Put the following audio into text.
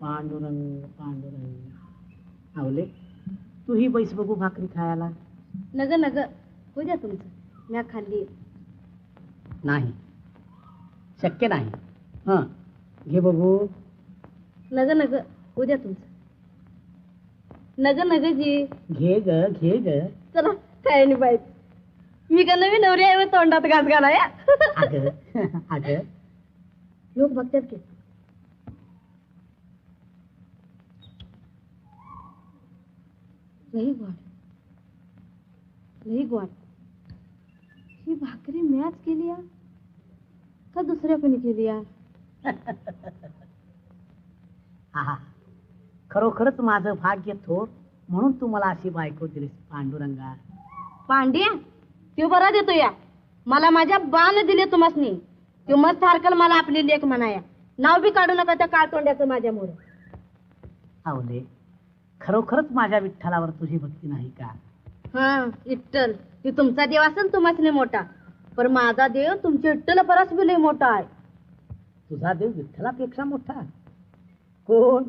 पांडुरंग पांडुरंग. आवले तू ही बैस बघू भाकरी खायला. नग नग हो द्या तुमचं, म्या खाल्ली. नाही, शक्य नाही. हा घे बघू. नग नग हो द्या तुमचं. नग नग जी. घे ग घे ग. चला काय नाही बाई, मी का नवीन नवरी आहे तोंडात घास घाला या. अगं अगं लोक बघतात की. लई गोड, लई गोड. ही भाकरी मॅच केली या का दुसऱ्या कोणी केली या? आहा, खरोखरच माझं भाग्य थोर म्हणून तू मला अशी बायको दिलीस पांडुरंगा. पांड्या तो बरा देतो या. मला माझ्या बाण दिले तुम्हासनी. तो मस्त हरकल मला आपली लेख म्हणाया. नाव बी काढू नका त्या काळतोंड्याचं माझ्या मोर. आवले खरोखरच माझ्या विठ्ठलावर तुझी भक्ती नाही का? हा विठ्ठल, ती तुमचा देव असेल तुम्हासनी मोठा, पण माझा देव तुमच्या विठ्ठल परस बी लय मोठा आहे. तुझा देव विठ्ठलापेक्षा मोठा कोण?